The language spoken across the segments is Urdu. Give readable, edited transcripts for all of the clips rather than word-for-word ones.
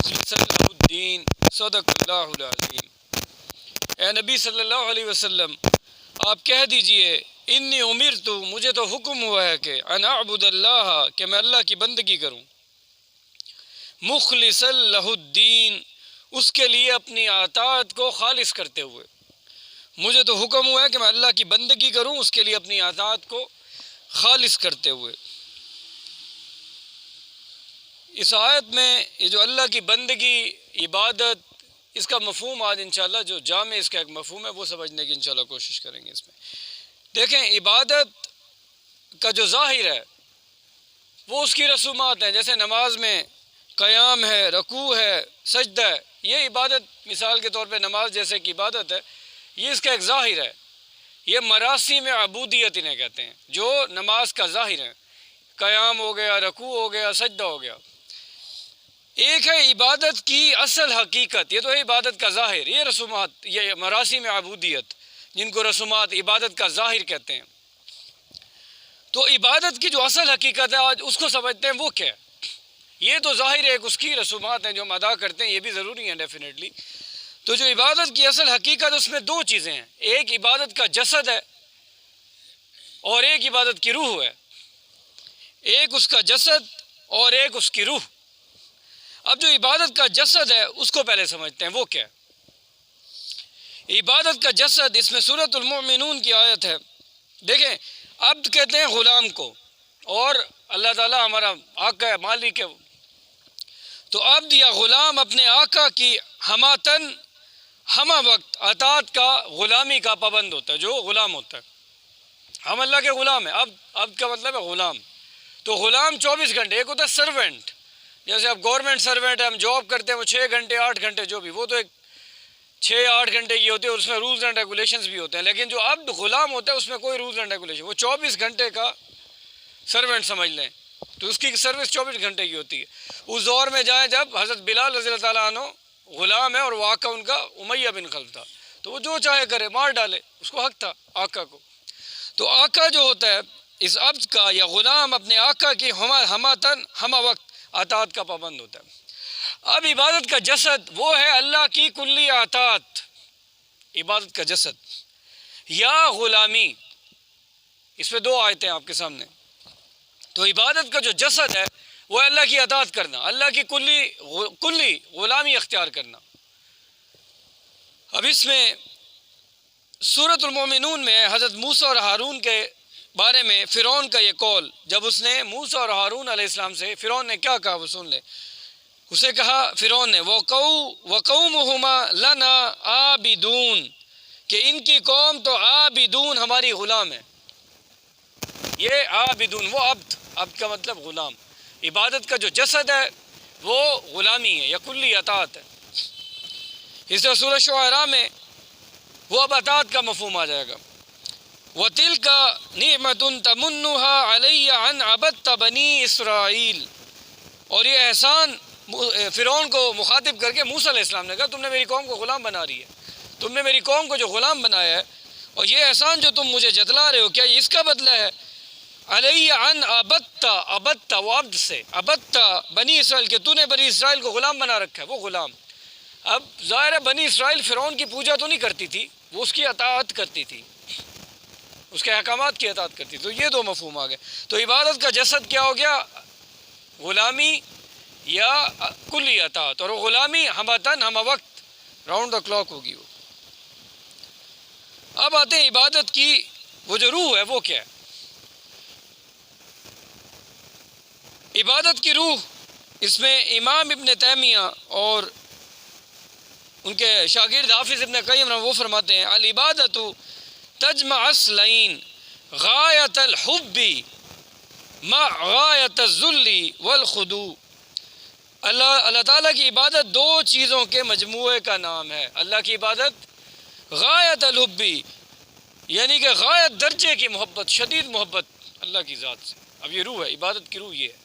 مخلصا لہ الدین صدق اللہ العظیم۔ اے نبی صلی اللہ علیہ وسلم آپ کہہ دیجئے انی امرت، مجھے تو حکم ہوا ہے کہ ان اعبد اللہ، کہ میں اللہ کی بندگی کروں، مخلصا لہ الدین، اس کے لیے اپنی اطاعت کو خالص کرتے ہوئے۔ مجھے تو حکم ہوا ہے کہ میں اللہ کی بندگی کروں، اس کے لیے اپنی اطاعت کو خالص کرتے ہوئے۔ اس آیت میں یہ جو اللہ کی بندگی، عبادت، اس کا مفہوم آج انشاءاللہ جو جامع اس کا ایک مفہوم ہے وہ سمجھنے کی انشاءاللہ کوشش کریں گے۔ اس میں دیکھیں عبادت کا جو ظاہر ہے وہ اس کی رسومات ہیں، جیسے نماز میں قیام ہے، رکوع ہے، سجدہ ہے، یہ عبادت مثال کے طور پہ نماز جیسے کہ عبادت ہے، یہ اس کا ایک ظاہر ہے، یہ مراسم عبودیت انہیں کہتے ہیں جو نماز کا ظاہر ہے، قیام ہو گیا، رکوع ہو گیا، سجدہ ہو گیا۔ ایک ہے عبادت کی اصل حقیقت، یہ تو ہے عبادت کا ظاہر، یہ رسومات، یہ مراسم عبودیت جن کو رسومات عبادت کا ظاہر کہتے ہیں۔ تو عبادت کی جو اصل حقیقت ہے آج اس کو سمجھتے ہیں وہ کیا ہے؟ یہ تو ظاہر ہے، اس کی رسومات ہیں جو ہم ادا کرتے ہیں، یہ بھی ضروری ہیں ڈیفینیٹلی۔ تو جو عبادت کی اصل حقیقت اس میں دو چیزیں ہیں، ایک عبادت کا جسد ہے اور ایک عبادت کی روح ہے، ایک اس کا جسد اور ایک اس کی روح۔ اب جو عبادت کا جسد ہے اس کو پہلے سمجھتے ہیں وہ کیا ہے۔ عبادت کا جسد، اس میں سورۃ المؤمنون کی آیت ہے، دیکھیں عبد کہتے ہیں غلام کو، اور اللہ تعالیٰ ہمارا آقا ہے، مالک ہے۔ تو عبد یا غلام اپنے آقا کی ہماتن، ہمہ وقت اطاعت کا، غلامی کا پابند ہوتا ہے، جو غلام ہوتا ہے۔ ہم اللہ کے غلام ہیں، عبد کا مطلب ہے غلام۔ تو غلام 24 گھنٹے، ایک ہوتا ہے سرونٹ، جیسے اب گورنمنٹ سرونٹ ہے، ہم جاب کرتے ہیں، وہ 6 گھنٹے 8 گھنٹے جو بھی، وہ تو ایک 6-8 گھنٹے کی ہوتی ہے اور اس میں رولز اینڈ ریگولیشنز بھی ہوتے ہیں۔ لیکن جو عبد غلام ہوتا ہے اس میں کوئی رولز اینڈ ریگولیشن، وہ 24 گھنٹے کا سرونٹ سمجھ لیں، تو اس کی سروس 24 گھنٹے کی ہوتی ہے۔ اس دور میں جائیں جب حضرت بلال رضی اللہ تعالیٰ عنہ غلام ہے اور وہ آقا ان کا امیہ بن خلف تھا، تو وہ جو چاہے کرے، مار ڈالے، اس کو حق تھا آقا کو۔ تو آقا جو ہوتا ہے اس عبد کا یا غلام اپنے آقا کی ہماتن، ہمہ وقت اطاعت کا پابند ہوتا ہے۔ اب عبادت کا جسد وہ ہے اللہ کی کلی اطاعت، عبادت کا جسد یا غلامی، اس میں دو آیتیں آپ کے سامنے۔ تو عبادت کا جو جسد ہے وہ اللہ کی اطاعت کرنا، اللہ کی کلی غلامی اختیار کرنا۔ اب اس میں سورۃ المؤمنون میں حضرت موسیٰ اور ہارون کے بارے میں فرعون کا یہ قول، جب اس نے موسیٰ اور ہارون علیہ السلام سے، فرعون نے کیا کہا وہ سن لے۔ اسے کہا فرعون نے وَقَوْمُهُمَا لَنَا عَابِدُونَ، کہ ان کی قوم تو عابدون، ہماری غلام ہے۔ یہ عابدون، وہ عبد کا مطلب غلام۔ عبادت کا جو جسد ہے وہ غلامی ہے یا کلی اطاعت ہے۔ اس طرح سورہ شعراء میں وہ اب اطاعت کا مفہوم آ جائے گا۔ وَتِلْكَ نِعْمَةٌ تَمُنُّهَا عَلَيَّ أَنْ عَبَدْتَ بَنِي إِسْرَائِيل، اور یہ احسان فرعون کو مخاطب کر کے موسیٰ علیہ السلام نے کہا تم نے میری قوم کو غلام بنا رہی ہے، تم نے میری قوم کو جو غلام بنایا ہے، اور یہ احسان جو تم مجھے جتلا رہے ہو، کیا یہ اس کا بدلہ ہے؟ علیہ ان عبدت، وہ عبد سے، عبدت بنی اسرائیل، کہ تو نے بنی اسرائیل کو غلام بنا رکھا ہے، وہ غلام۔ اب ظاہر ہے بنی اسرائیل فرعون کی پوجا تو نہیں کرتی تھی، وہ اس کی اطاعت کرتی تھی، اس کے احکامات کی اطاعت کرتی تھی۔ تو یہ دو مفہوم آ گئے۔ تو عبادت کا جسد کیا ہو گیا؟ غلامی یا کلی اطاعت، اور غلامی ہمتن، ہمہ وقت، راؤنڈ دا کلاک ہوگی وہ۔ اب آتے ہیں عبادت کی وہ جو روح ہے وہ کیا ہے؟ عبادت کی روح، اس میں امام ابن تیمیہ اور ان کے شاگرد حافظ ابن قیم وہ فرماتے ہیں العبادت تجمع اصلین غایت الحب مع غایت الذل والخضوع۔ اللہ تعالیٰ کی عبادت دو چیزوں کے مجموعے کا نام ہے۔ اللہ کی عبادت غایت الحب، یعنی کہ غایت درجے کی محبت، شدید محبت اللہ کی ذات سے۔ اب یہ روح ہے، عبادت کی روح یہ ہے۔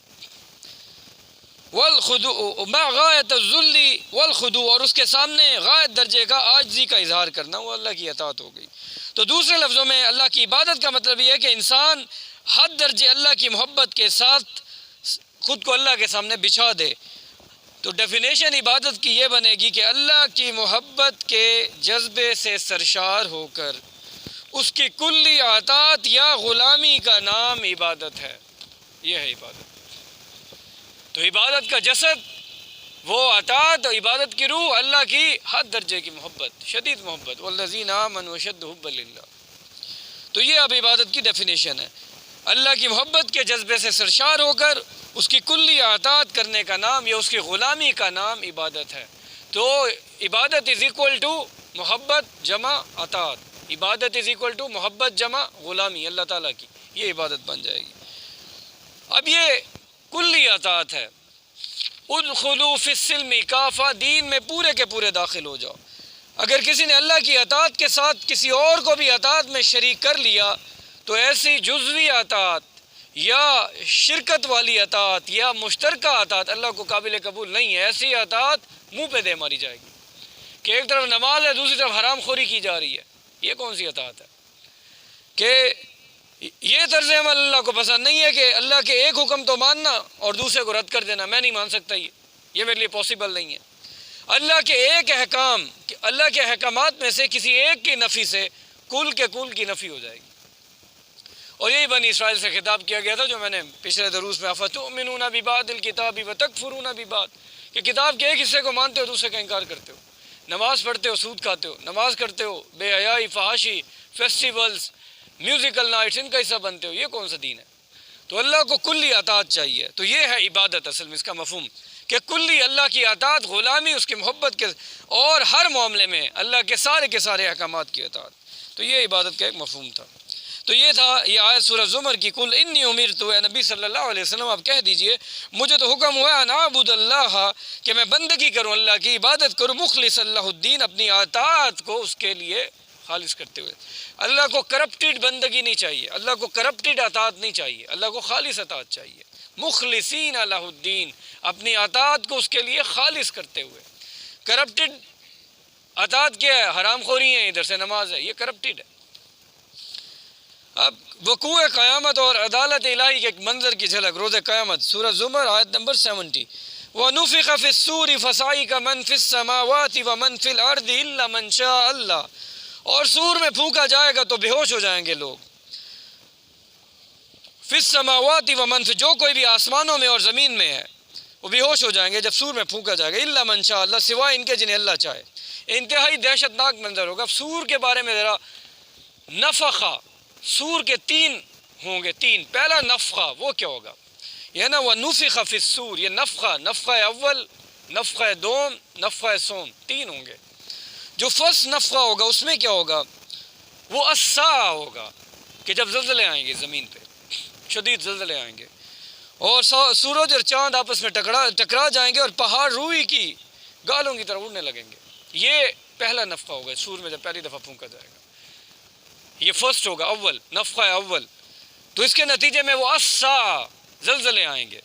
والخضوع مع غایت الذل والخضوع، اور اس کے سامنے غایت درجے کا عاجزی کا اظہار کرنا، وہ اللہ کی اطاعت ہو گئی۔ تو دوسرے لفظوں میں اللہ کی عبادت کا مطلب یہ ہے کہ انسان حد درجے اللہ کی محبت کے ساتھ خود کو اللہ کے سامنے بچھا دے، تو ڈیفینیشن عبادت کی یہ بنے گی کہ اللہ کی محبت کے جذبے سے سرشار ہو کر اس کی کلی اطاعت یا غلامی کا نام عبادت ہے. یہ ہے عبادت. تو عبادت کا جسد وہ اطاعت، عبادت کی روح اللہ کی حد درجے کی محبت، شدید محبت. والذین آمنوا اشد حبا للہ. تو یہ اب عبادت کی ڈیفینیشن ہے. اللہ کی محبت کے جذبے سے سرشار ہو کر اس کی کلی اطاعت کرنے کا نام یا اس کی غلامی کا نام عبادت ہے. تو عبادت از اکول ٹو محبت جمع اطاعت. عبادت از اکول ٹو محبت جمع غلامی اللہ تعالیٰ کی. یہ عبادت بن جائے گی. اب یہ کلی اطاعت ہے. ادخلوا فی السلم کافہ، دین میں پورے کے پورے داخل ہو جاؤ. اگر کسی نے اللہ کی اطاعت کے ساتھ کسی اور کو بھی اطاعت میں شریک کر لیا تو ایسی جزوی اطاعت یا شرکت والی اطاعت یا مشترکہ اطاعت اللہ کو قابل قبول نہیں ہے. ایسی اطاعت منہ پہ دے ماری جائے گی کہ ایک طرف نماز ہے دوسری طرف حرام خوری کی جا رہی ہے. یہ کون سی اطاعت ہے؟ کہ یہ طرز عمل اللہ کو پسند نہیں ہے کہ اللہ کے ایک حکم تو ماننا اور دوسرے کو رد کر دینا. میں نہیں مان سکتا، یہ میرے لیے پاسبل نہیں ہے. اللہ کے ایک احکام، اللہ کے احکامات میں سے کسی ایک کی نفی سے کل کے کل کی نفی ہو جائے گی. اور یہی بنی اسرائیل سے خطاب کیا گیا تھا جو میں نے پچھلے دروس میں افتؤمنون ببعض الکتاب وتکفرون ببعض، کہ کتاب کے ایک حصے کو مانتے ہو دوسرے کا انکار کرتے ہو. نماز پڑھتے ہو سود کھاتے ہو، نماز کرتے ہو بے حیائی فحاشی فیسٹیولز میوزیکل نائٹس ان کا حصہ بنتے ہو. یہ کون سا دین ہے؟ تو اللہ کو کلی اطاعت چاہیے. تو یہ ہے عبادت اصل میں، اس کا مفہوم کہ کلی اللہ کی اطاعت، غلامی، اس کی محبت کے، اور ہر معاملے میں اللہ کے سارے احکامات کی اطاعت. تو یہ عبادت کا ایک مفہوم تھا. تو یہ تھا یہ آیت سورہ زمر کی. کل انی امرت، اے نبی صلی اللہ علیہ وسلم آپ کہہ دیجئے مجھے تو حکم ہوا ان اعبد اللہ، کہ میں بندگی کروں، اللہ کی عبادت کروں، مخلص اللہ الدین، اپنی اطاعت کو اس کے لیے خالص کرتے ہوئے. اللہ کو کرپٹڈ بندگی نہیں چاہیے، اللہ کو کرپٹڈ اطاعت نہیں چاہیے، اللہ کو خالص اطاعت چاہیے. مخلصین اللہ الدین، اپنی اطاعت کو اس کے لیے خالص کرتے ہوئے. کرپٹڈ اطاعت کیا ہے؟ حرام خوری ہیں، ادھر سے نماز ہے، یہ کرپٹڈ ہے. اب وقوع قیامت اور عدالت الہی کے ایک منظر کی جھلک، روز قیامت، سورہ زمر آیت نمبر 70. وَنُفِخَ فِي الصُّورِ فَصَعِقَ مَنْ فِي السَّمَاوَاتِ وَمَنْ فِي الْأَرْضِ إِلَّا مَنْ شَاءَ اللَّهُ. اور سور میں پھونکا جائے گا تو بے ہوش ہو جائیں گے لوگ. فِي السَّمَاوَاتِ وَمَنْ فِي، جو کوئی بھی آسمانوں میں اور زمین میں ہے وہ بے ہوش ہو جائیں گے جب سور میں پھونکا جائے گا. إِلَّا مَنْ شَاءَ اللَّهُ، سوائے ان کے جنہیں اللہ چاہے. انتہائی دہشت ناک منظر ہوگا. سور کے بارے میں ذرا نفخہ، سور کے 3 ہوں گے، 3. پہلا نفخہ وہ کیا ہوگا؟ یہ نا وَنُفِخَ فِي الصُّورِ، یہ نفخہ اول، نفخہ دوم، نفخہ سوم، 3 ہوں گے. جو فرسٹ نفخہ ہوگا اس میں کیا ہوگا؟ وہ الساعہ ہوگا، کہ جب زلزلے آئیں گے زمین پہ، شدید زلزلے آئیں گے اور سورج اور چاند آپس میں ٹکرا جائیں گے اور پہاڑ روئی کی گالوں کی طرح اڑنے لگیں گے. یہ پہلا نفخہ ہوگا سور میں جب پہلی دفعہ پھونکا جائے گا. یہ فرسٹ ہوگا، اول، نفخہ اول. تو اس کے نتیجے میں وہ الساعہ، زلزلے آئیں گے،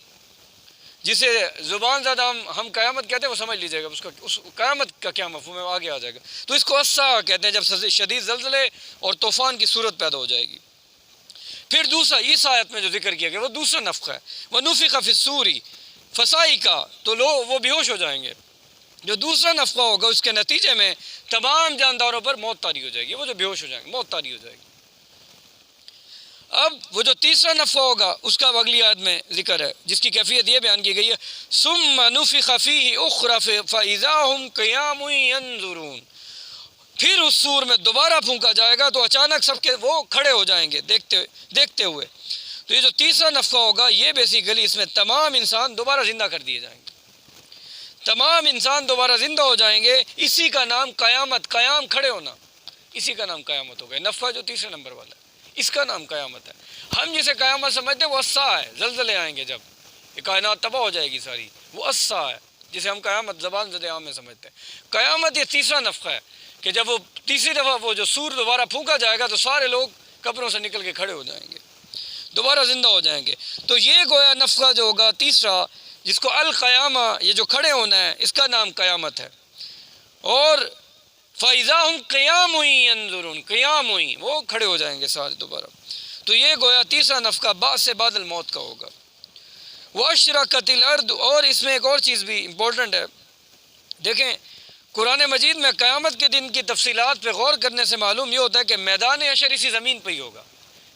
جسے زبان زیادہ ہم قیامت کہتے ہیں، وہ سمجھ لیجیے گا اس قیامت کا کیا مفہوم ہے، وہ آگے آ جائے گا. تو اس کو الساعہ کہتے ہیں جب شدید زلزلے اور طوفان کی صورت پیدا ہو جائے گی. پھر دوسرا اس آیت میں جو ذکر کیا گیا وہ دوسرا نفخہ ہے. وَنُفِخَ فِي الصُّورِ فَصَعِقَ، تو لوگ وہ بے ہوش ہو جائیں گے. جو دوسرا نفخہ ہوگا اس کے نتیجے میں تمام جانداروں پر موت طاری ہو جائے گی. وہ جو بے ہوش ہو جائیں گے موت طاری ہو جائے گی. اب وہ جو تیسرا نفخہ ہوگا اس کا اگلی آیت میں ذکر ہے، جس کی کیفیت یہ بیان کی گئی ہے ثُمَّ نُفِخَ فِيهِ أُخْرَى فَإِذَا هُمْ قِيَامٌ يَنظُرُونَ. پھر اس سور میں دوبارہ پھونکا جائے گا تو اچانک سب کے وہ کھڑے ہو جائیں گے دیکھتے ہوئے. تو یہ جو تیسرا نفخہ ہوگا یہ بیسیکلی اس میں تمام انسان دوبارہ زندہ کر دیے جائیں گے. تمام انسان دوبارہ زندہ ہو جائیں گے. اسی کا نام قیامت، قیام کھڑے ہونا، اسی کا نام قیامت ہوگا. نفخہ جو تیسرے نمبر والا ہے اس کا نام قیامت ہے. ہم جسے قیامت سمجھتے ہیں وہ الساعہ ہے، زلزلے آئیں گے جب یہ کائنات تباہ ہو جائے گی ساری، وہ الساعہ ہے جسے ہم قیامت زبان زد عام میں سمجھتے ہیں. قیامت یہ تیسرا نفخہ ہے کہ جب وہ تیسری دفعہ وہ جو سور دوبارہ پھونکا جائے گا تو سارے لوگ قبروں سے نکل کے کھڑے ہو جائیں گے، دوبارہ زندہ ہو جائیں گے. تو یہ گویا نفخہ جو ہوگا تیسرا، جس کو القیامہ، یہ جو کھڑے ہونا ہے، اس کا نام قیامت ہے. اور فَإِذَا هُمْ قِيَامٌ يَنظُرُونَ، قیام ہوئی، وہ کھڑے ہو جائیں گے سارے دوبارہ. تو یہ گویا تیسرا نفخہ بعد سے بعد الموت کا ہوگا. وَأَشْرَقَتِ الْأَرْضُ، اور اس میں ایک اور چیز بھی امپورٹنٹ ہے. دیکھیں قرآن مجید میں قیامت کے دن کی تفصیلات پہ غور کرنے سے معلوم یہ ہوتا ہے کہ میدان حشر اسی زمین پہ ہی ہوگا.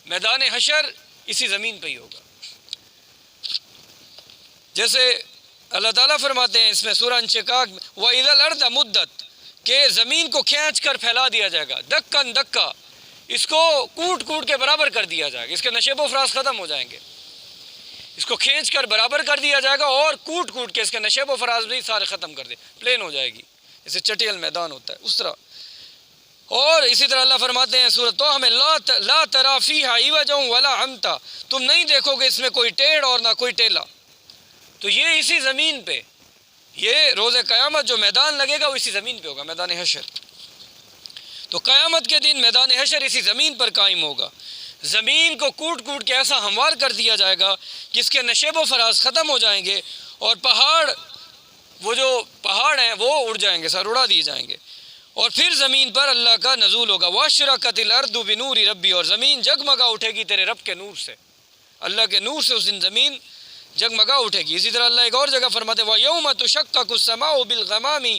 میدان حشر اسی زمین پہ ہی ہوگا. جیسے اللہ تعالیٰ فرماتے ہیں اس میں سورہ انشقاق میں وَإِذَا الْأَرْضَ مُدَّتْ، کہ زمین کو کھینچ کر پھیلا دیا جائے گا، دکن دکا، اس کو کوٹ کوٹ کے برابر کر دیا جائے گا. اس کے نشیب و فراز ختم ہو جائیں گے. اس کو کھینچ کر برابر کر دیا جائے گا اور کوٹ کوٹ کے اس کے نشیب و فراز بھی سارے ختم کر دے، پلین ہو جائے گی، جیسے چٹیل میدان ہوتا ہے اس طرح. اور اسی طرح اللہ فرماتے ہیں سورۃ طٰہٰ میں لا تری فیہا عوجا ولا امتا، تم نہیں دیکھو گے اس میں کوئی ٹیڑھ اور نہ کوئی ٹیلا. تو یہ اسی زمین پہ، یہ روز قیامت جو میدان لگے گا وہ اسی زمین پہ ہوگا، میدان حشر. تو قیامت کے دن میدان حشر اسی زمین پر قائم ہوگا. زمین کو کوٹ کوٹ کے ایسا ہموار کر دیا جائے گا کہ اس کے نشیب و فراز ختم ہو جائیں گے، اور پہاڑ، وہ جو پہاڑ ہیں وہ اڑ جائیں گے، سر اڑا دیے جائیں گے. اور پھر زمین پر اللہ کا نزول ہوگا. وَأَشْرَقَتِ الْأَرْضُ بِنُورِ رَبِّي، اور زمین جگمگا اٹھے گی تیرے رب کے نور سے، اللہ کے نور سے اس دن زمین جگمگا اٹھے گی. اسی طرح اللہ ایک اور جگہ فرماتے ہیں وَيَوْمَ تُشَقَّقُ السَّمَاءُ بِالْغَمَامِ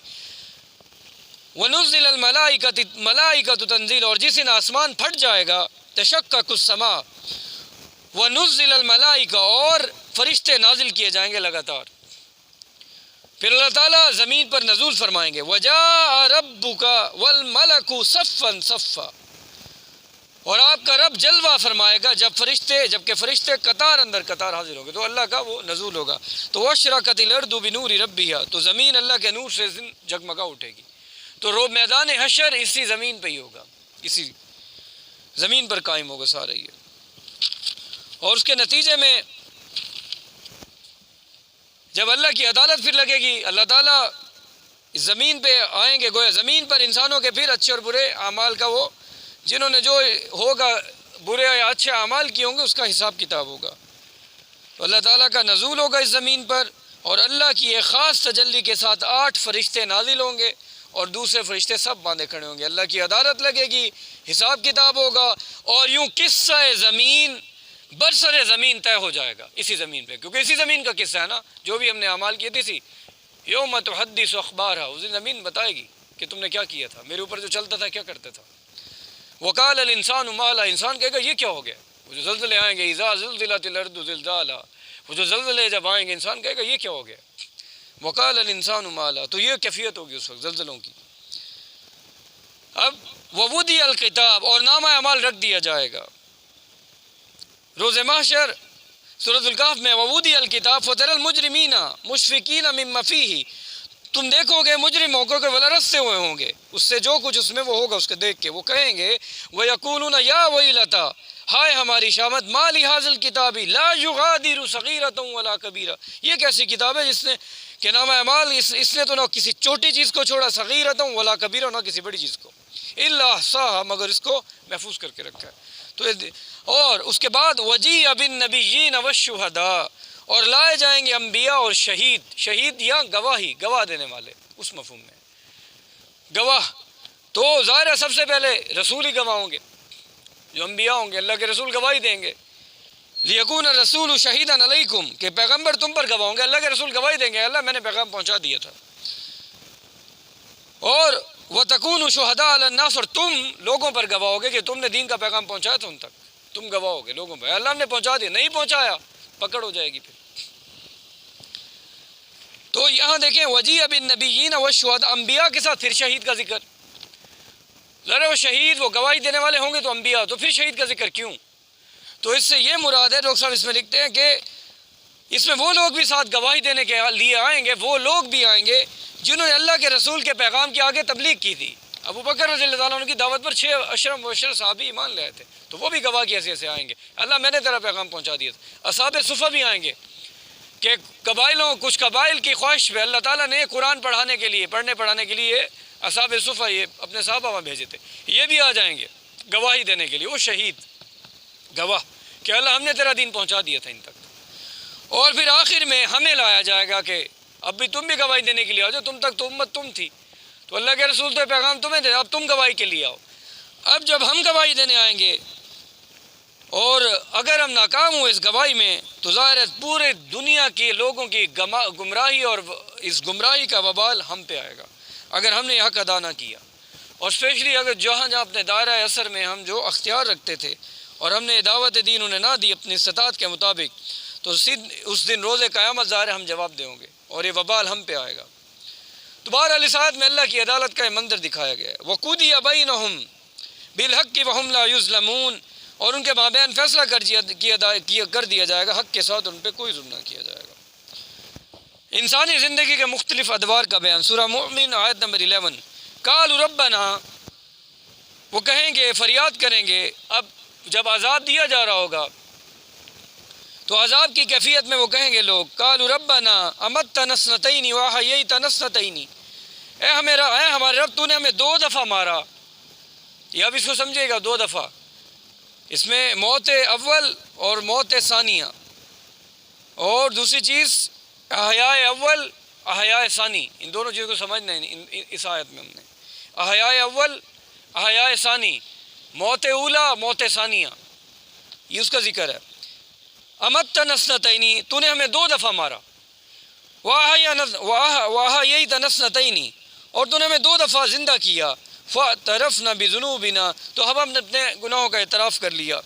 وَنُزِّلَ الْمَلَائِكَةُ تَنزِيلًا، اور جس دن آسمان پھٹ جائے گا، تشقق السماء ونزل الملائکہ، اور فرشتے نازل کیے جائیں گے لگاتار. پھر اللہ تعالیٰ زمین پر نزول فرمائیں گے وجاء ربک والملک صفا صفا، اور آپ کا رب جلوہ فرمائے گا جبکہ فرشتے قطار اندر قطار حاضر ہوں گے. تو اللہ کا وہ نزول ہوگا. تو واشرقت الارض بنور ربها، تو زمین اللہ کے نور سے جگمگا اٹھے گی. تو میدان حشر اسی زمین پہ ہی ہوگا، اسی زمین پر قائم ہوگا سارا یہ. اور اس کے نتیجے میں جب اللہ کی عدالت پھر لگے گی، اللہ تعالیٰ اس زمین پہ آئیں گے، گویا زمین پر انسانوں کے پھر اچھے اور برے اعمال کا، وہ جنہوں نے جو ہوگا برے یا اچھے اعمال کیے ہوں گے اس کا حساب کتاب ہوگا. تو اللہ تعالیٰ کا نزول ہوگا اس زمین پر، اور اللہ کی ایک خاص تجلی کے ساتھ 8 فرشتے نازل ہوں گے اور دوسرے فرشتے سب باندھے کھڑے ہوں گے. اللہ کی عدالت لگے گی، حساب کتاب ہوگا، اور یوں قصہ زمین برسر زمین طے ہو جائے گا اسی زمین پہ، کیونکہ اسی زمین کا قصہ ہے نا، جو بھی ہم نے اعمال کیے تھے. یوم تحدث اخبارہا، اس دن زمین بتائے گی کہ تم نے کیا کیا تھا، میرے اوپر جو چلتا تھا کیا کرتا تھا. وقال الانسان ما لا، انسان کہے گا یہ کیا ہو گیا. وہ جو زلزلے آئیں گے، اذا زلزلت الارض زلزالہا، وہ جو زلزلے جب آئیں گے انسان کہے گا یہ کیا ہو گیا. وقال الانسان ما لا، تو یہ کیفیت ہوگی اس وقت زلزلوں کی. اب ووضع الکتاب، اور نامہ اعمال رکھ دیا جائے گا روز محشر. سورۃ الکہف میں ووضع الکتاب فتری المجرمین مشفقین مما فیہ، تم دیکھو گے مجرم ہو کر وہ لرزتے ہوئے ہوں گے اس سے، جو کچھ اس میں وہ ہوگا اس کے دیکھ کے وہ کہیں گے وَيَقُولُونَ يَا وَيْلَتَا، ہائے ہماری شامت، مَا لِهَذَا الْكِتَابِ لَا يُغَادِرُ صَغِيرَةً وَلَا كَبِيرَةً، یہ کیسی کتاب ہے جس نے کہ نام اعمال اس نے تو نہ کسی چھوٹی چیز کو چھوڑا، صغیرۃ ولا کبیرہ، نہ کسی بڑی چیز کو، الا احصاها، مگر اس کو محفوظ کر کے رکھا ہے. تو اور اس کے بعد وجیء بالنبیین والشہداء، اور لائے جائیں گے انبیاء اور شہید یا گواہ دینے والے اس مفہوم میں گواہ. تو ظاہر ہے سب سے پہلے رسول ہی گواہ ہوں گے، جو انبیاء ہوں گے اللہ کے رسول گواہی دیں گے. لیکون الرسول شہیدا علیکم، کہ پیغمبر تم پر گواہ ہوں گے، اللہ کے رسول گواہی دیں گے اللہ میں نے پیغام پہنچا دیا تھا. اور وتکونوا شہداء علی الناس، اور تم لوگوں پر گواہ ہوگے کہ تم نے دین کا پیغام پہنچایا تھا ان تک، تم گواہ ہوگے لوگوں پر. اللہ نے پہنچا دیا، نہیں پہنچایا پکڑ ہو جائے گی پھر. تو یہاں دیکھیں وجیء بالنبیین والشہداء، انبیاء کے ساتھ پھر شہید کا ذکر. ذرا وہ شہید وہ گواہی دینے والے ہوں گے تو انبیاء، تو پھر شہید کا ذکر کیوں؟ تو اس سے یہ مراد ہے، ڈاکٹر صاحب اس میں لکھتے ہیں کہ اس میں وہ لوگ بھی ساتھ گواہی دینے کے لیے آئیں گے، وہ لوگ بھی آئیں گے جنہوں نے اللہ کے رسول کے پیغام کی آگے تبلیغ کی تھی. ابو بکر رضی اللہ عنہ کی دعوت پر 6 اشرف مبشر صحابی ایمان لے آئے تھے، تو وہ بھی گواہ کی حیثیت سے آئیں گے، اللہ میں نے تیرا پیغام پہنچا دیا تھا. اصحاب صفہ بھی آئیں گے کہ کچھ قبائل کی خواہش پہ اللہ تعالیٰ نے قرآن پڑھنے پڑھانے کے لیے اصحاب صفہ یہ اپنے صحابہ وہاں بھیجے تھے، یہ بھی آ جائیں گے گواہی دینے کے لیے. وہ شہید گواہ کہ اللہ ہم نے تیرا دین پہنچا دیا تھا ان تک. اور پھر آخر میں ہمیں لایا جائے گا کہ اب بھی تم بھی گواہی دینے کے لیے آ جاؤ، تم تک تو امت تم تھی، تو اللہ کے رسول تو پیغام تمہیں دے، اب تم گواہی کے لیے آؤ. اب جب ہم گواہی دینے آئیں گے اور اگر ہم ناکام ہوئے اس گواہی میں تو ظاہر ہے پورے دنیا کے لوگوں کی گمراہی اور اس گمراہی کا وبال ہم پہ آئے گا اگر ہم نے حق ادا نہ کیا. اور اسپیشلی اگر جہاں اپنے دائرہ اثر میں ہم جو اختیار رکھتے تھے اور ہم نے دعوت دین انہیں نہ دی اپنی استطاعت کے مطابق تو اس دن روز قیامت ظاہر ہم جواب دیں گے اور یہ وبال ہم پہ آئے گا. تو بہرحال اس آیت میں اللہ کی عدالت کا منظر دکھایا گیا ہے. وَقُضِيَ بَيْنَهُمْ بِالْحَقِّ وَهُمْ لَا يُظْلَمُونَ اور ان کے مابین فیصلہ کر دیا جائے گا حق کے ساتھ ان پہ کوئی ظلم نہ کیا جائے گا. انسانی زندگی کے مختلف ادوار کا بیان سورہ مومن آیت نمبر 11. قالوا ربنا وہ کہیں گے فریاد کریں گے اب جب عذاب دیا جا رہا ہوگا تو عذاب کی کیفیت میں وہ کہیں گے لوگ قالوا ربنا امتنا اثنتین واحییتنا اثنتین اے ہمارے رب تو نے ہمیں 2 دفعہ مارا. یہ اب اس کو سمجھے گا 2 دفعہ اس میں موت اول اور موت ثانیہ اور دوسری چیز احیاء اول احیاء ثانی ان دونوں چیزوں کو سمجھنا ہے اس آیت میں ہم نے احیاء اول احیاء ثانی موت اولا موت ثانیہ یہ اس کا ذکر ہے. امتنا اثنتین تو نے ہمیں 2 دفعہ مارا واحییتنا اثنتین اور تو نے ہمیں 2 دفعہ زندہ کیا فاعترفنا بذنوبنا تو ہم نے اپنے گناہوں کا اعتراف کر لیا.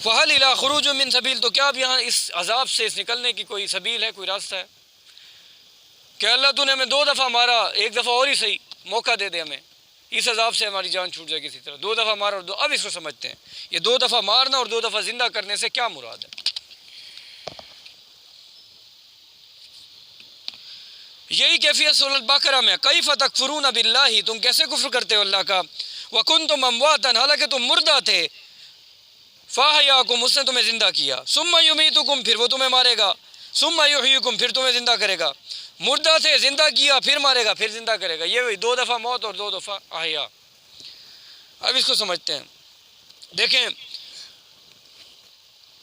فہل الی خروج من سبیل تو کیا اب یہاں اس عذاب سے اس نکلنے کی کوئی سبیل ہے کوئی راستہ ہے کہ اللہ تو نے ہمیں 2 دفعہ مارا 1 دفعہ اور ہی صحیح موقع دے دے ہمیں اس عذاب سے ہماری جان چھوٹ جائے کسی طرح. 2 دفعہ مارا اور اب اس کو سمجھتے ہیں یہ 2 دفعہ مارنا اور 2 دفعہ زندہ کرنے سے کیا مراد ہے. یہی کیفیت سورۃ البقرہ میں کیف تکفرون باللہ تم کیسے کفر کرتے ہو اللہ کا وکنتم امواتا حالانکہ تم مردہ تھے فاحیاکم اس نے تمہیں زندہ کیا ثم یمیتکم پھر وہ تمہیں مارے گا ثم یحییکم پھر تمہیں زندہ کرے گا. مردہ تھے زندہ کیا پھر مارے گا پھر زندہ کرے گا. یہ وہی 2 دفعہ موت اور 2 دفعہ احیا. اب اس کو سمجھتے ہیں. دیکھیں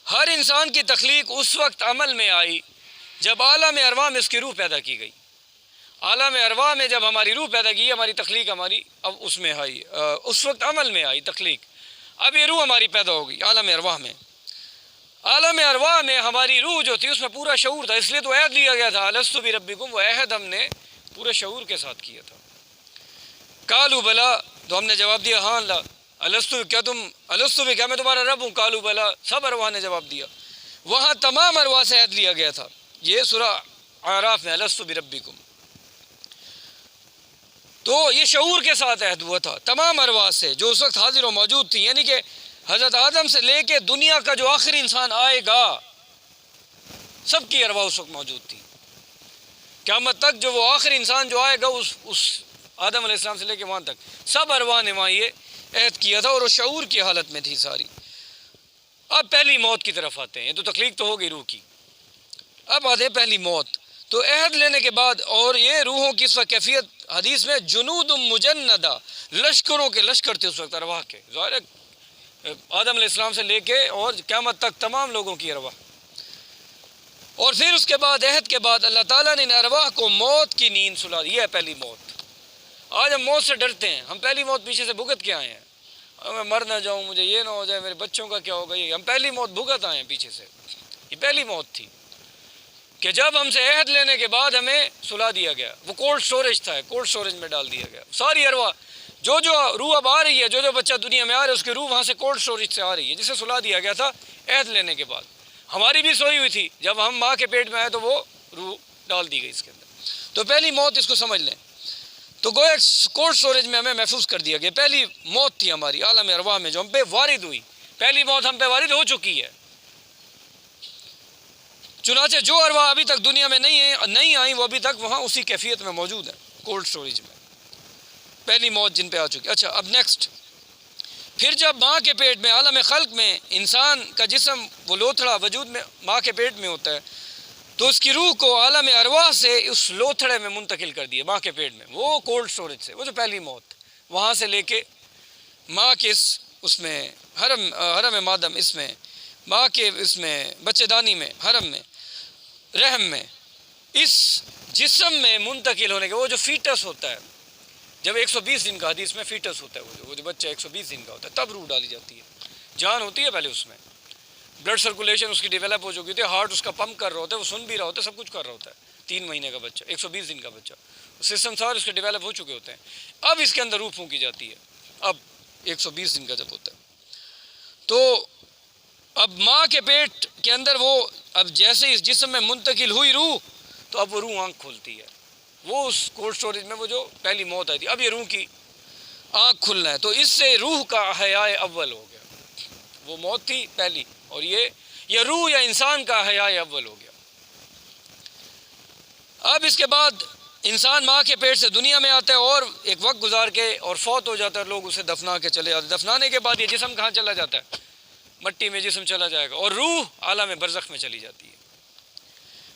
ہر انسان کی تخلیق اس وقت عمل میں آئی جب عالم ارواح میں اس کی روح پیدا کی گئی. عالم ارواح میں جب ہماری روح پیدا کی ہماری تخلیق ہماری اب اس میں آئی اس وقت عمل میں آئی تخلیق. اب یہ روح ہماری پیدا ہو گئی عالم ارواح میں. عالم ارواح میں ہماری روح جو تھی اس میں پورا شعور تھا اس لیے تو عہد لیا گیا تھا الست بربکم وہ عہد ہم نے پورے شعور کے ساتھ کیا تھا. قالوا بلا تو ہم نے جواب دیا ہاں اللہ الست کیا تم الست بھی کیا میں تمہارا رب ہوں. قالوا بلا سب ارواح نے جواب دیا. وہاں تمام ارواح سے عہد لیا گیا تھا. یہ سورہ اعراف میں الست بربکم تو یہ شعور کے ساتھ عہد ہوا تھا تمام ارواح سے جو اس وقت حاضر و موجود تھی. یعنی کہ حضرت آدم سے لے کے دنیا کا جو آخری انسان آئے گا سب کی ارواح اس وقت موجود تھی. قیامت تک جو وہ آخری انسان جو آئے گا اس آدم علیہ السلام سے لے کے وہاں تک سب ارواح نے وہاں یہ عہد کیا تھا اور وہ شعور کی حالت میں تھی ساری. اب پہلی موت کی طرف آتے ہیں. یہ تو تخلیق تو ہو گئی روح کی. اب آتے ہیں پہلی موت. تو عہد لینے کے بعد اور یہ روحوں کی اس وقت کیفیت حدیث میں جنود مجندہ لشکروں کے لشکر تھے اس وقت ارواح کے. ظاہر آدم علیہ السلام سے لے کے اور قیامت تک تمام لوگوں کی ارواح. اور پھر اس کے بعد عہد کے بعد اللہ تعالیٰ نے ان ارواح کو موت کی نیند سلا دی. یہ ہے پہلی موت. آج ہم موت سے ڈرتے ہیں. ہم پہلی موت پیچھے سے بھگت کے آئے ہیں میں مر نہ جاؤں مجھے یہ نہ ہو جائے میرے بچوں کا کیا ہوگا. یہ ہم پہلی موت بھگت آئے ہیں پیچھے سے. یہ پہلی موت تھی کہ جب ہم سے عہد لینے کے بعد ہمیں سلا دیا گیا. وہ کولڈ سٹوریج تھا کولڈ سٹوریج میں ڈال دیا گیا ساری ارواح. جو روح اب آ رہی ہے جو بچہ دنیا میں آ رہا ہے اس کی روح وہاں سے کولڈ سٹوریج سے آ رہی ہے جسے سلا دیا گیا تھا عہد لینے کے بعد. ہماری بھی سوئی ہوئی تھی جب ہم ماں کے پیٹ میں آئے تو وہ روح ڈال دی گئی اس کے اندر. تو پہلی موت اس کو سمجھ لیں. تو گویا کولڈ سٹوریج میں ہمیں محفوظ کر دیا گیا. پہلی موت تھی ہماری عالم ارواح میں جو ہم پہ وارد ہوئی. پہلی موت ہم پہ وارد ہو چکی ہے. چنانچہ جو ارواح ابھی تک دنیا میں نہیں آئیں وہ ابھی تک وہاں اسی کیفیت میں موجود ہیں کولڈ سٹوریج میں. پہلی موت جن پہ آ چکی. اچھا اب نیکسٹ پھر جب ماں کے پیٹ میں عالم خلق میں انسان کا جسم وہ لوتھڑا وجود میں ماں کے پیٹ میں ہوتا ہے تو اس کی روح کو عالم ارواح سے اس لوتھڑے میں منتقل کر دیا ماں کے پیٹ میں. وہ کولڈ سٹوریج سے وہ جو پہلی موت وہاں سے لے کے ماں کے اس میں حرم مادم اس میں ماں کے اس میں بچے دانی میں حرم میں رحم میں اس جسم میں منتقل ہونے کے وہ جو فیٹس ہوتا ہے جب 120 دن کا حدیث میں فیٹس ہوتا ہے وہ جو بچہ 120 دن کا ہوتا ہے تب روح ڈالی جاتی ہے. جان ہوتی ہے پہلے اس میں، بلڈ سرکولیشن اس کی ڈیولپ ہو چکی ہوتی ہے، ہارٹ اس کا پمپ کر رہا ہوتا ہے، وہ سن بھی رہا ہوتا ہے، سب کچھ کر رہا ہوتا ہے، 3 مہینے کا بچہ، 120 دن کا بچہ، سسٹم سارے اس کے ڈیولپ ہو چکے ہوتے ہیں. اب اس کے اندر روح پھونکی جاتی ہے، اب 120 دن کا جب ہوتا ہے تو اب ماں کے پیٹ کے اندر وہ اب جیسے اس جسم میں منتقل ہوئی روح تو اب وہ روح آنکھ کھولتی ہے. وہ اس کولڈ سٹوریج میں وہ جو پہلی موت آئی تھی، اب یہ روح کی آنکھ کھلنا ہے، تو اس سے روح کا احیاء اول ہو گیا. وہ موت تھی پہلی، اور یہ روح یا انسان کا احیاء اول ہو گیا. اب اس کے بعد انسان ماں کے پیٹ سے دنیا میں آتا ہے اور ایک وقت گزار کے اور فوت ہو جاتا ہے، لوگ اسے دفنا کے چلے جاتے ہیں. دفنانے کے بعد یہ جسم کہاں چلا جاتا ہے؟ مٹی میں جسم چلا جائے گا، اور روح عالم برزخ میں چلی جاتی ہے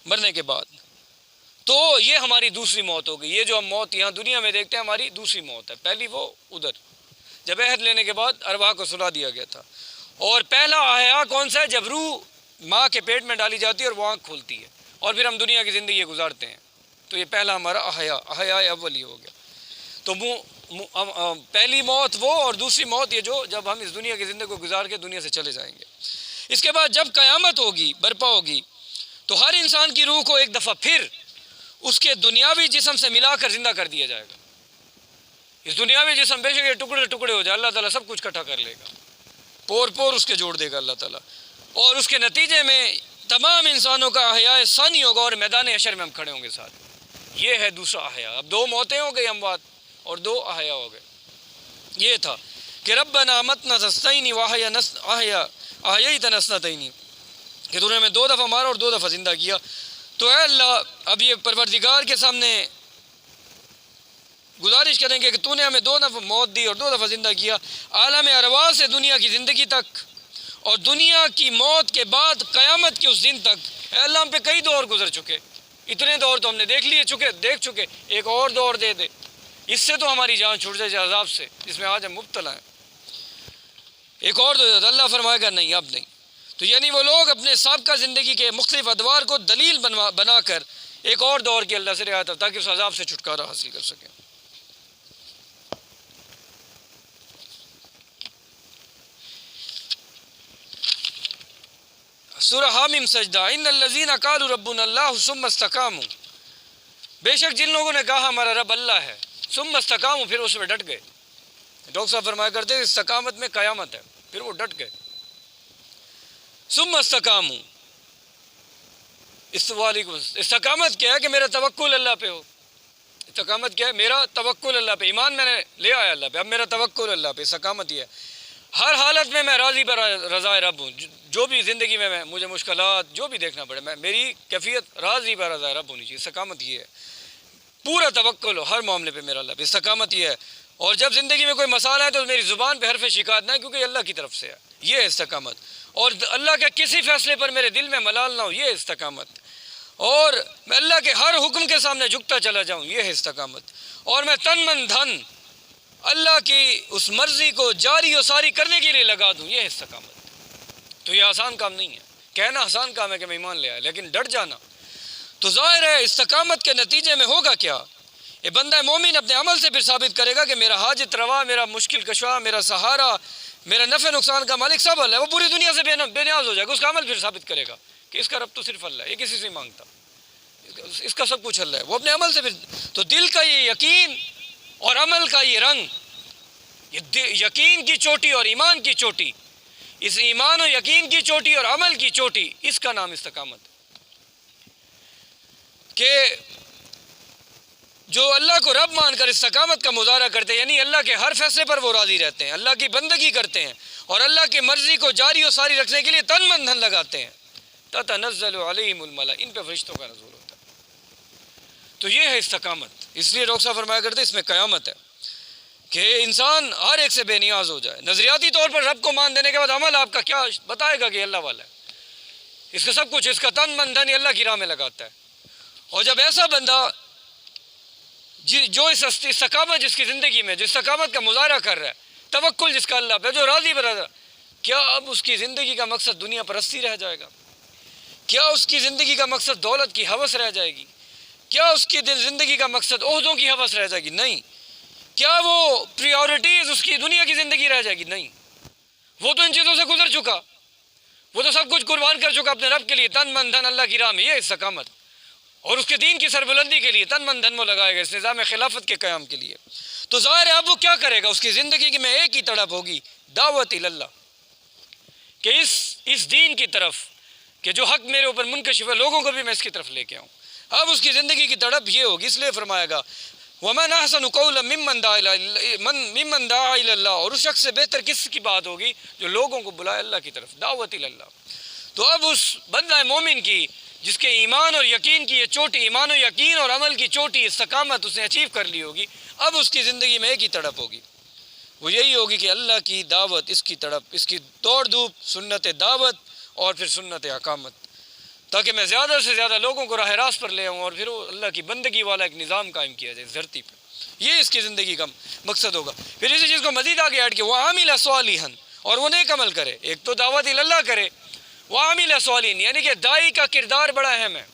مرنے کے بعد. تو یہ ہماری دوسری موت ہو گئی. یہ جو ہم موت یہاں دنیا میں دیکھتے ہیں ہماری دوسری موت ہے. پہلی وہ ادھر جب عہد لینے کے بعد ارواح کو سلا دیا گیا تھا. اور پہلا احیاء کون سا ہے؟ جب روح ماں کے پیٹ میں ڈالی جاتی ہے اور وہ آنکھ کھولتی ہے اور پھر ہم دنیا کی زندگی گزارتے ہیں. تو یہ پہلا ہمارا احیاء اول ہی ہو گیا. تو پہلی موت وہ، اور دوسری موت یہ جو جب ہم اس دنیا کی زندگی کو گزار کے دنیا سے چلے جائیں گے. اس کے بعد جب قیامت ہوگی، برپا ہوگی، تو ہر انسان کی روح کو ایک دفعہ پھر اس کے دنیاوی جسم سے ملا کر زندہ کر دیا جائے گا. اس دنیاوی جسم بے شک یہ ٹکڑے ٹکڑے ہو جائے، اللہ تعالیٰ سب کچھ اکٹھا کر لے گا، پور پور اس کے جوڑ دے گا اللہ تعالیٰ، اور اس کے نتیجے میں تمام انسانوں کا احیاء ثانی ہوگا اور میدان حشر میں ہم کھڑے ہوں گے ساتھ. یہ ہے دوسرا احیاء. اب 2 موتیں ہو گئی اموات اور 2 احیاء ہو گئے. یہ تھا کہ ربنا امتنا ثنتین واحییتنا اثنتین، کہ تو نے ہمیں 2 دفعہ مارا اور 2 دفعہ زندہ کیا. تو اے اللہ اب یہ پروردگار کے سامنے گزارش کریں گے کہ تو نے ہمیں 2 دفعہ موت دی اور 2 دفعہ زندہ کیا، عالم ارواح سے دنیا کی زندگی تک اور دنیا کی موت کے بعد قیامت کے اس دن تک. اے اللہ ہم پہ کئی دور گزر چکے، اتنے دور تو ہم نے دیکھ چکے، ایک اور دور دے دے، اس سے تو ہماری جان چھوٹ جائے عذاب سے جس میں آج ہم مبتلا ہیں. ایک اور دو دے دے. اللہ فرمائے گا نہیں، اب نہیں. تو یعنی وہ لوگ اپنے سابقہ زندگی کے مختلف ادوار کو دلیل بنا کر ایک اور دور کی اللہ سے رعایت تاکہ اس عذاب سے چھٹکارا حاصل کر سکیں. سورہ حامیم سجدہ. ان الذین قالوا ربنا اللہ ثم استقاموا، بے شک جن لوگوں نے کہا ہمارا رب اللہ ہے، ثم استقاموا، پھر اس میں ڈٹ گئے. ڈاکٹر صاحب فرمایا کرتے ہیں استقامت میں قیامت ہے، پھر وہ ڈٹ گئے. ثم استقاموا، استقامت کیا ہے کہ میرا توکل اللہ پہ ہو. استقامت کیا ہے؟ میرا توکل اللہ پہ، ایمان میں نے لے آیا اللہ پہ، اب میرا توکل اللہ پہ. استقامت یہ ہے ہر حالت میں میں راضی بر رضا رب ہوں. جو بھی زندگی میں مجھے مشکلات جو بھی دیکھنا پڑے، میری کیفیت راضی بر رضا رب ہونی چاہیے. استقامت یہ ہے، پورا توکل ہو ہر معاملے پہ میرا اللہ پہ. استقامت یہ ہے. اور جب زندگی میں کوئی مسئلہ ہے تو میری زبان پہ حرف شکایت نہ ہے، کیونکہ یہ اللہ کی طرف سے ہے. یہ ہے استقامت. اور اللہ کے کسی فیصلے پر میرے دل میں ملال نہ ہو، یہ ہے استقامت. اور میں اللہ کے ہر حکم کے سامنے جھکتا چلا جاؤں، یہ ہے استقامت. اور میں تن من دھن اللہ کی اس مرضی کو جاری و ساری کرنے کے لیے لگا دوں، یہ ہے استقامت. تو یہ آسان کام نہیں ہے. کہنا آسان کام ہے کہ میں ایمان لے آیا، لیکن ڈٹ جانا. تو ظاہر ہے استقامت کے نتیجے میں ہوگا کیا؟ یہ بندہ مومن اپنے عمل سے پھر ثابت کرے گا کہ میرا حاجت روا، میرا مشکل کشوا، میرا سہارا، میرا نفع نقصان کا مالک سب اللہ ہے. وہ پوری دنیا سے بے نیاز ہو جائے گا. اس کا عمل پھر ثابت کرے گا کہ اس کا رب تو صرف اللہ ہے، یہ کسی سے نہیں مانگتا، اس کا سب کچھ اللہ ہے. وہ اپنے عمل سے پھر تو دل کا یہ یقین اور عمل کا یہ رنگ، یہ یقین کی چوٹی اور ایمان کی چوٹی، اس ایمان و یقین کی چوٹی اور عمل کی چوٹی، اس کا نام استقامت. کہ جو اللہ کو رب مان کر استقامت کا مظاہرہ کرتے ہیں، یعنی اللہ کے ہر فیصلے پر وہ راضی رہتے ہیں، اللہ کی بندگی کرتے ہیں اور اللہ کی مرضی کو جاری و ساری رکھنے کے لیے تن من دھن لگاتے ہیں. تتنزل علیہم الملائکہ، ان پہ فرشتوں کا نزول ہوتا ہے. تو یہ ہے استقامت. اس لیے ڈاکٹر صاحب فرمایا کرتے ہیں اس میں قیامت ہے کہ انسان ہر ایک سے بے نیاز ہو جائے. نظریاتی طور پر رب کو مان دینے کے بعد عمل آپ کا کیا بتائے گا کہ اللہ والا ہے. اس کا سب کچھ، اس کا تن من دھن اللہ کی راہ میں لگاتا ہے. اور جب ایسا بندہ جو اس استقامت جس کی زندگی میں جو استقامت کا مظاہرہ کر رہا ہے، توکل جس کا اللہ پہ، جو راضی برضا، کیا اب اس کی زندگی کا مقصد دنیا پرستی رہ جائے گا؟ کیا اس کی زندگی کا مقصد دولت کی ہوس رہ جائے گی؟ کیا اس کی زندگی کا مقصد عہدوں کی ہوس رہ جائے گی؟ نہیں. کیا وہ پریورٹیز اس کی دنیا کی زندگی رہ جائے گی؟ نہیں. وہ تو ان چیزوں سے گزر چکا، وہ تو سب کچھ قربان کر چکا اپنے رب کے لیے، تن من دھن اللہ کی راہ میں، یہ استقامت، اور اس کے دین کی سربلندی کے لیے تن من دھن وہ لگائے گا اس نظام خلافت کے قیام کے لیے۔ تو ظاہر ہے اب وہ کیا کرے گا، اس کی زندگی کی میں ایک ہی تڑپ ہوگی، دعوت اللہ، کہ اس دین کی طرف، کہ جو حق میرے اوپر منکشف ہے لوگوں کو بھی میں اس کی طرف لے کے آؤں۔ اب اس کی زندگی کی تڑپ یہ ہوگی، اس لیے فرمایا گا وَمَنْ أَحْسَنُ قَوْلًا مِّمَّنْ دَعَا إِلَى اللَّهِ، اور اس شخص سے بہتر کس کی بات ہوگی جو لوگوں کو بلائے اللہ کی طرف، دعوت اللہ۔ تو اب اس بندہ مومن کی جس کے ایمان اور یقین کی یہ چوٹی، ایمان و یقین اور عمل کی چوٹی استقامت اس نے اچیو کر لی ہوگی، اب اس کی زندگی میں ایک ہی تڑپ ہوگی، وہ یہی ہوگی کہ اللہ کی دعوت، اس کی تڑپ، اس کی دوڑ دھوپ، سنت دعوت اور پھر سنت اقامت، تاکہ میں زیادہ سے زیادہ لوگوں کو راہ راست پر لے آؤں اور پھر وہ اللہ کی بندگی والا ایک نظام قائم کیا جائے دھرتی پر۔ یہ اس کی زندگی کا مقصد ہوگا۔ پھر اسی چیز کو مزید آگے ایڈ کیا وَعَمِلَ صَالِحًا، اور وہ نیک عمل کرے، ایک تو دعوت اللہ کرے، وَعَمِلَ صَالِحًا یعنی کہ داعی کا کردار بڑا اہم ہے،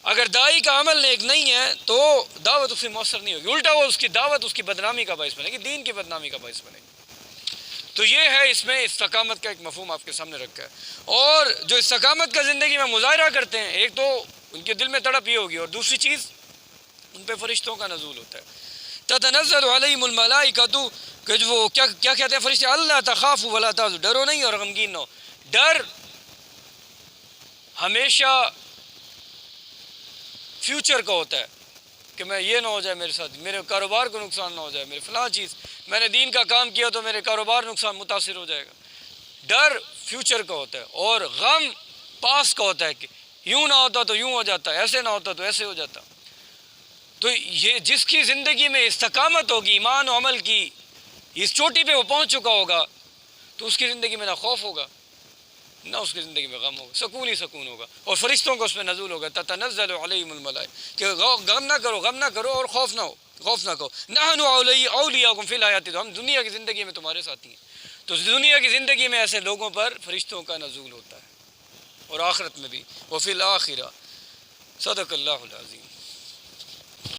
اگر داعی کا عمل نیک نہیں ہے تو دعوت اس سے مؤثر نہیں ہوگی، الٹا وہ اس کی دعوت اس کی بدنامی کا باعث بنے گی، دین کی بدنامی کا باعث بنے گی۔ تو یہ ہے اس میں استقامت کا ایک مفہوم آپ کے سامنے رکھا ہے۔ اور جو استقامت کا زندگی میں مظاہرہ کرتے ہیں، ایک تو ان کے دل میں تڑپ یہ ہوگی، اور دوسری چیز ان پہ فرشتوں کا نزول ہوتا ہے، تتنزل علیہم الملائکۃ، کہ جو وہ کیا کہتے ہیں فرشتے، اللہ تخافوا ولا تحزنوا، ڈرو نہیں اور غمگین نہ ہو۔ ڈر ہمیشہ فیوچر کا ہوتا ہے کہ میں یہ نہ ہو جائے میرے ساتھ، میرے کاروبار کو نقصان نہ ہو جائے، میرے فلاں چیز، میں نے دین کا کام کیا تو میرے کاروبار نقصان متاثر ہو جائے گا۔ ڈر فیوچر کا ہوتا ہے، اور غم پاس کا ہوتا ہے کہ یوں نہ ہوتا تو یوں ہو جاتا، ایسے نہ ہوتا تو ایسے ہو جاتا۔ تو یہ جس کی زندگی میں استقامت ہوگی ایمان و عمل کی، اس چوٹی پہ وہ پہنچ چکا ہوگا، تو اس کی زندگی میں نہ خوف ہوگا نہ اس کی زندگی میں غم ہوگا، سکون ہی سکون ہوگا، اور فرشتوں کو اس میں نزول ہوگا، تتنزل علیہم الملائکۃ، کہ غم نہ کرو اور خوف نہ کرو، نحن اولیاؤکم فی الحیاۃ الدنیا، ہم دنیا کی زندگی میں تمہارے ساتھی ہیں۔ تو دنیا کی زندگی میں ایسے لوگوں پر فرشتوں کا نزول ہوتا ہے، اور آخرت میں بھی، وفی الآخرہ، صدق اللہ العظیم۔